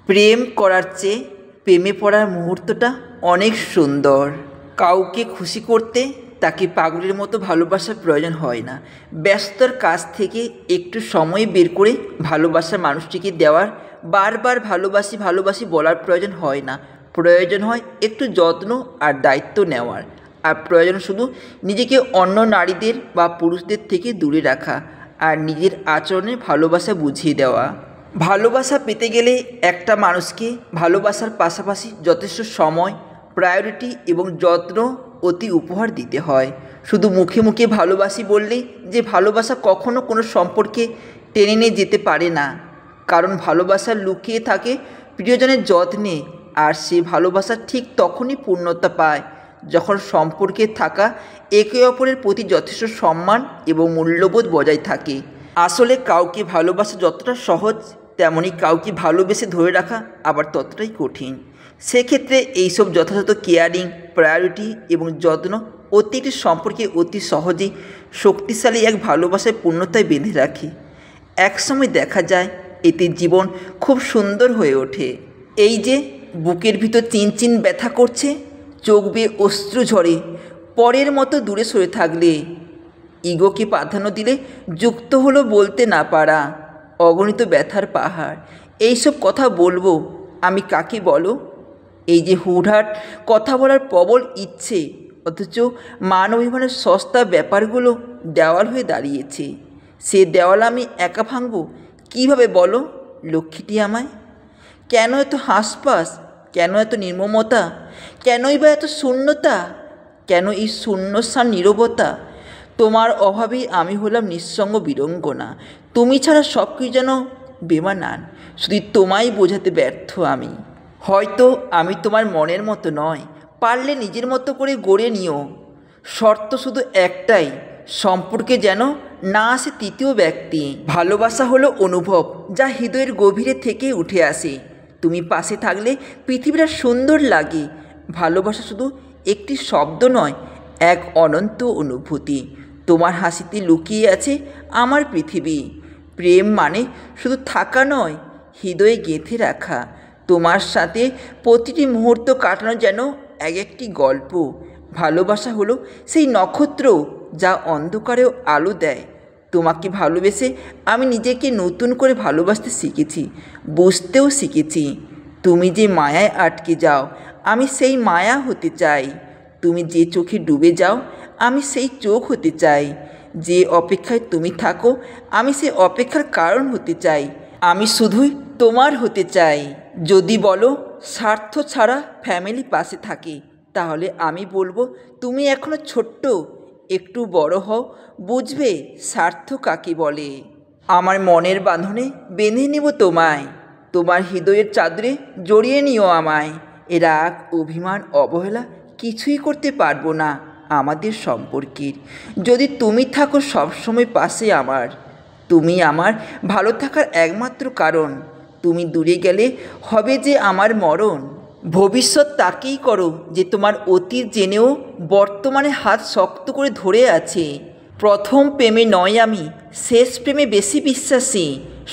প্রেম করার চেয়ে প্রেমে পড়ার মুহূর্তটা অনেক সুন্দর। কাউকে খুশি করতে তাকে পাগলের মতো ভালোবাসার প্রয়োজন হয় না। ব্যস্ততার কাজ থেকে একটু সময় বের করে ভালোবাসার মানুষটিকে দেওয়ার, বারবার ভালোবাসি ভালোবাসি বলার প্রয়োজন হয় না। প্রয়োজন হয় একটু যত্ন আর দায়িত্ব নেওয়ার। আর প্রয়োজন শুধু নিজেকে অন্য নারীদের বা পুরুষদের থেকে দূরে রাখা আর নিজের আচরণে ভালোবাসা বুঝিয়ে দেওয়া। ভালোবাসা পেতে গেলে একটা মানুষকে ভালোবাসার পাশাপাশি যথেষ্ট সময়, প্রায়োরিটি এবং যত্ন অতি উপহার দিতে হয়। শুধু মুখে মুখে ভালোবাসি বললেই যে ভালোবাসা কখনো কোনো সম্পর্কে টেনে নিয়ে যেতে পারে না। কারণ ভালোবাসা লুকিয়ে থাকে প্রিয়জনের যত্নে, আর সে ভালোবাসা ঠিক তখনই পূর্ণতা পায় যখন সম্পর্কে থাকা একে অপরের প্রতি যথেষ্ট সম্মান এবং মূল্যবোধ বজায় থাকে। আসলে কাউকে ভালোবাসা যতটা সহজ, তেমনই কাউকে ভালোবেসে ধরে রাখা আবার ততটাই কঠিন। সেক্ষেত্রে এইসব যথাযথ কেয়ারিং, প্রায়োরিটি এবং যত্ন প্রতিটি সম্পর্কে অতি সহজেই শক্তিশালী এক ভালোবাসায় পূর্ণতায় বেঁধে রাখে। একসময় দেখা যায় এতে জীবন খুব সুন্দর হয়ে ওঠে। এই যে বুকের ভিতর চিনচিন ব্যথা করছে, চোখ বেয়ে অশ্রু ঝরে, পরের মতো দূরে সরে থাকলে, ইগোকে প্রাধান্য দিলে যুক্ত হলো বলতে না পারা অগণিত ব্যথার পাহাড়। এইসব কথা বলবো আমি কাকে বলো? এই যে হুটহাট কথা বলার প্রবল ইচ্ছে, অথচ মান অভিমানের সস্তা ব্যাপারগুলো দেওয়াল হয়ে দাঁড়িয়েছে। সে দেওয়াল আমি একা ভাঙবো কীভাবে বলো লক্ষ্মীটি আমায়? কেন এত হাসপাস? কেন এত নির্মমতা? কেনই বা এত শূন্যতা? কেন এই শূন্যস্থান নীরবতা? তোমার অভাবেই আমি হলাম নিঃসঙ্গ বীরঙ্গনা। তুমি ছাড়া সব কিছু যেন বেমানান, শুধু তোমায় বোঝাতে ব্যর্থ আমি। হয়তো আমি তোমার মনের মতো নয়, পারলে নিজের মতো করে গড়ে নিও। শর্ত শুধু একটাই, সম্পর্কে যেন না আসে তৃতীয় ব্যক্তি। ভালোবাসা হলো অনুভব যা হৃদয়ের গভীরে থেকে উঠে আসে। তুমি পাশে থাকলে পৃথিবীটা সুন্দর লাগে। ভালোবাসা শুধু একটি শব্দ নয়, এক অনন্ত অনুভূতি। তোমার হাসিতে লুকিয়ে আছে আমার পৃথিবী। প্রেম মানে শুধু থাকা নয়, হৃদয়ে গেঁথে রাখা। তোমার সাথে প্রতিটি মুহূর্ত কাটানো যেন এক একটি গল্প। ভালোবাসা হলো সেই নক্ষত্র যা অন্ধকারেও আলো দেয়। তোমাকে ভালোবেসে আমি নিজেকে নতুন করে ভালোবাসতে শিখেছি, বুঝতেও শিখেছি। তুমি যে মায়ায় আটকে যাও, আমি সেই মায়া হতে চাই। তুমি যে চোখে ডুবে যাও, আমি সেই চোখ হতে চাই। যে অপেক্ষায় তুমি থাকো, আমি সেই অপেক্ষার কারণ হতে চাই। আমি শুধুই তোমার হতে চাই। যদি বলো স্বার্থ ছাড়া ফ্যামিলি পাশে থাকে, তাহলে আমি বলবো তুমি এখনও ছোট্ট, একটু বড় হও, বুঝবে স্বার্থ কাকে বলে। আমার মনের বাঁধনে বেঁধে নেব তোমায়, তোমার হৃদয়ের চাদরে জড়িয়ে নিও আমায়। রাগ, অভিমান, অবহেলা কিছুই করতে পারবো না আমাদের সম্পর্কের, যদি তুমি থাকো সবসময় পাশে আমার। তুমি আমার ভালো থাকার একমাত্র কারণ। তুমি দূরে গেলে হবে যে আমার মরণ। ভবিষ্যৎ তাকেই করো যে তোমার অতীত জেনেও বর্তমানে হাত শক্ত করে ধরে আছে। প্রথম প্রেমে নয় আমি, শেষ প্রেমে বেশি বিশ্বাসী।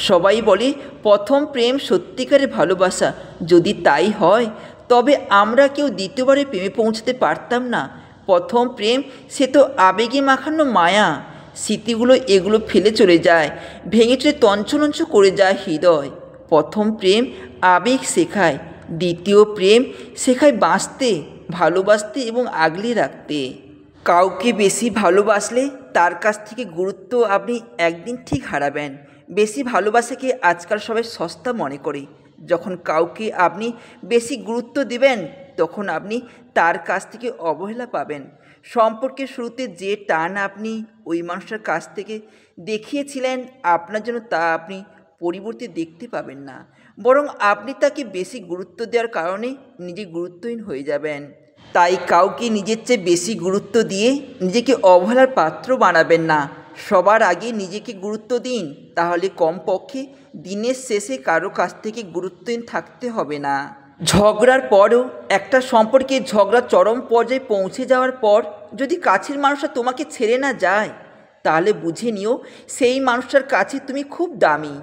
সবাই বলে প্রথম প্রেম সত্যিকারের ভালোবাসা। যদি তাই হয়, তবে আমরা কেউ দ্বিতীয়বারে প্রেমে পৌঁছতে পারতাম না। প্রথম প্রেম সে তো আবেগে মাখানো মায়া। স্মৃতিগুলো এগুলো ফেলে চলে যায়, ভেঙে চলে তঞ্চনঞ্চ করে যায় হৃদয়। প্রথম প্রেম আবেগ শেখায়, দ্বিতীয় প্রেম শেখায় বাঁচতে, ভালোবাসতে এবং আগলে রাখতে। কাউকে বেশি ভালোবাসলে তার কাছ থেকে গুরুত্ব আপনি একদিন ঠিক হারাবেন। বেশি ভালোবাসাকে আজকাল সবাই সস্তা মনে করে। যখন কাউকে আপনি বেশি গুরুত্ব দেবেন, তখন আপনি তার কাছ থেকে অবহেলা পাবেন। সম্পর্কের শুরুতে যে টান আপনি ওই মানুষটার কাছ থেকে দেখিয়েছিলেন আপনার জন্য, তা আপনি পরিবর্তে দেখতে পাবেন না, বরং আপনি তাকে বেশি গুরুত্ব দেওয়ার কারণে নিজে গুরুত্বহীন হয়ে যাবেন। তাই কাউকে নিজের চেয়ে বেশি গুরুত্ব দিয়ে নিজেকে অবহেলার পাত্র বানাবেন না। সবার আগে নিজেকে গুরুত্ব দিন, তাহলে কমপক্ষে দিনের শেষে কারো কাছ থেকে গুরুত্বহীন থাকতে হবে না। ঝগড়ার পরও একটা সম্পর্কে ঝগড়া চরম পর্যায়ে পৌঁছে যাওয়ার পর যদি কাছের মানুষটা তোমাকে ছেড়ে না যায়, তাহলে বুঝে নিও সেই মানুষটার কাছে তুমি খুব দামি।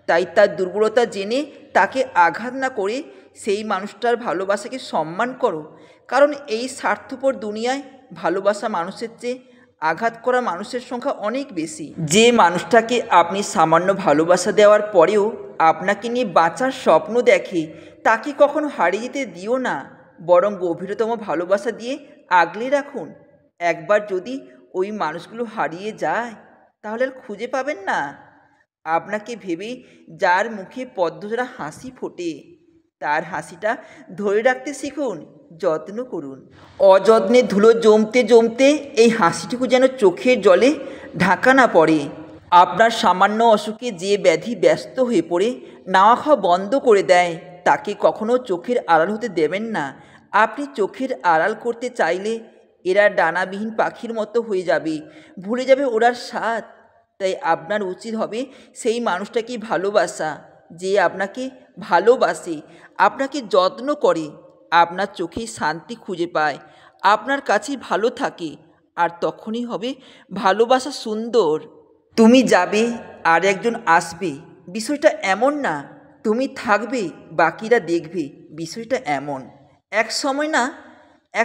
তাই তার দুর্বলতা জেনে তাকে আঘাত না করে সেই মানুষটার ভালোবাসাকে সম্মান করো। কারণ এই স্বার্থপর দুনিয়ায় ভালোবাসা মানুষের চেয়ে আঘাত করা মানুষের সংখ্যা অনেক বেশি। যে মানুষটাকে আপনি সামান্য ভালোবাসা দেওয়ার পরেও আপনাকে নিয়ে বাঁচার স্বপ্ন দেখে, তাকে কখনো হারিয়ে যেতে দিও না, বরং গভীরতম ভালোবাসা দিয়ে আগলে রাখুন। একবার যদি ওই মানুষগুলো হারিয়ে যায় তাহলে আর খুঁজে পাবেন না। আপনাকে ভেবে যার মুখে পদ্মজোড়া হাসি ফোটে, তার হাসিটা ধরে রাখতে শিখুন, যত্ন করুন। অযত্নে ধুলো জমতে জমতে এই হাসিটুকু যেন চোখের জলে ঢাকা না পড়ে। আপনার সামান্য অসুখে যে ব্যাধি ব্যস্ত হয়ে পড়ে নাওয়া খাওয়া বন্ধ করে দেয়, তাকে কখনো চোখের আড়াল হতে দেবেন না। আপনি চোখের আড়াল করতে চাইলে এরা ডানাবিহীন পাখির মতো হয়ে যাবে, ভুলে যাবে ওড়ার স্বাদ। তাই আপনার উচিত হবে সেই মানুষটাকে ভালোবাসা, যে আপনাকে ভালোবাসে, আপনাকে যত্ন করে, আপনার চোখেই শান্তি খুঁজে পায়, আপনার কাছেই ভালো থাকে। আর তখনই হবে ভালোবাসা সুন্দর। তুমি যাবে আর একজন আসবে, বিষয়টা এমন না। তুমি থাকবে, বাকিরা দেখবে, বিষয়টা এমন। এক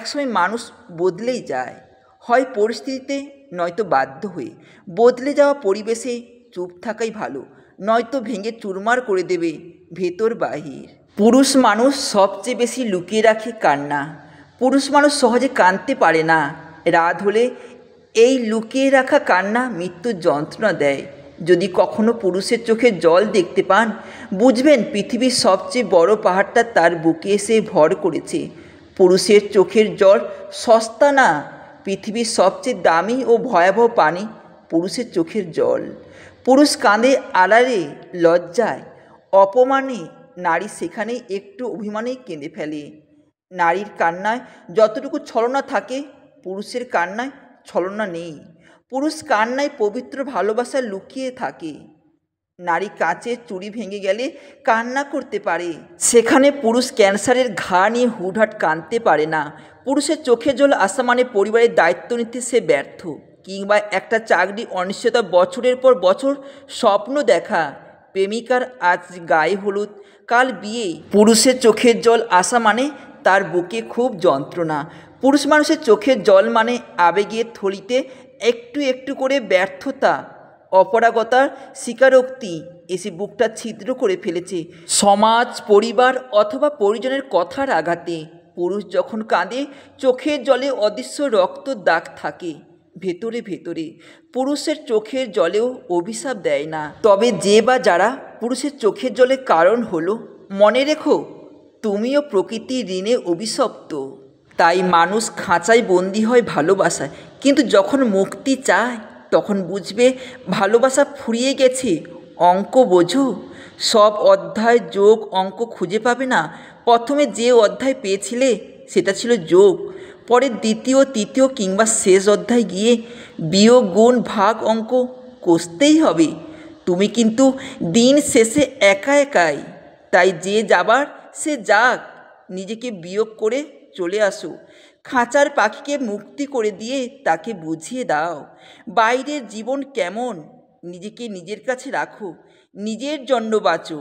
সময় মানুষ বদলেই যায়, হয় পরিস্থিতিতে, নয়তো বাধ্য হয়ে। বদলে যাওয়া পরিবেশে চুপ থাকাই ভালো, নয়তো ভেঙে চুরমার করে দেবে ভেতর বাহির। পুরুষ মানুষ সবচেয়ে বেশি লুকিয়ে রাখে কান্না। পুরুষ মানুষ সহজে কাঁদতে পারে না। রাত হলে এই লুকিয়ে রাখা কান্না মৃত্যুর যন্ত্রণা দেয়। যদি কখনো পুরুষের চোখে জল দেখতে পান, বুঝবেন পৃথিবীর সবচেয়ে বড় পাহাড়টা তার বুকে এসে ভর করেছে। পুরুষের চোখের জল সস্তা না, পৃথিবীর সবচেয়ে দামি ও ভয়াবহ পানি পুরুষের চোখের জল। পুরুষ কাঁদে আড়ালে, লজ্জায়, অপমানে। নারী সেখানে একটু অভিমানেই কেঁদে ফেলে। নারীর কান্নায় যতটুকু ছলনা থাকে, পুরুষের কান্নায় ছলনা নেই। পুরুষ কান্নায় পবিত্র ভালোবাসা লুকিয়ে থাকে। নারী কাচের চুড়ি ভেঙে গেলে কান্না করতে পারে, সেখানে পুরুষ ক্যান্সারের ঘা নিয়ে হুটহাট কাঁদতে পারে না। পুরুষের চোখে জল আসা মানে পরিবারের দায়িত্ব নিতে সে ব্যর্থ, কিংবা একটা চাকরি অনিশ্চয়তা, বছরের পর বছর স্বপ্ন দেখা। প্রেমিকার আজ গায়ে হলুদ, কাল বিয়ে। পুরুষের চোখের জল আসা মানে তার বুকে খুব যন্ত্রণা। পুরুষ মানুষের চোখের জল মানে আবেগের থলিতে একটু একটু করে ব্যর্থতা, অপরাগতার স্বীকারোক্তি এসে বুকটা ছিদ্র করে ফেলেছে সমাজ, পরিবার অথবা পরিজনের কথার আঘাতে। পুরুষ যখন কাঁদে, চোখের জলে অদৃশ্য রক্ত দাগ থাকে ভেতরে ভেতরে। পুরুষের চোখের জলেও অভিশাপ দেয় না। তবে যে বা যারা পুরুষের চোখের জলের কারণ হলো, মনে রেখো তুমিও প্রকৃতির ঋণে অভিশপ্ত। তাই মানুষ খাঁচায় বন্দি হয় ভালোবাসায়, কিন্তু যখন মুক্তি চায় তখন বুঝবে ভালোবাসা ফুরিয়ে গেছে। অঙ্ক বোঝো, সব অধ্যায় যোগ অঙ্ক খুঁজে পাবে না। প্রথমে যে অধ্যায় পেয়েছিলে সেটা ছিল যোগ, পরে দ্বিতীয়, তৃতীয় কিংবা শেষ অধ্যায় গিয়ে বিয়োগ, গুণ, ভাগ অঙ্ক কষতেই হবে। তুমি কিন্তু দিন শেষে একা একাই। তাই যে যাবার সে যাক, নিজেকে বিয়োগ করে চলে আসো। খাঁচার পাখিকে মুক্তি করে দিয়ে তাকে বুঝিয়ে দাও বাইরের জীবন কেমন। নিজেকে নিজের কাছে রাখো, নিজের জন্য বাঁচো।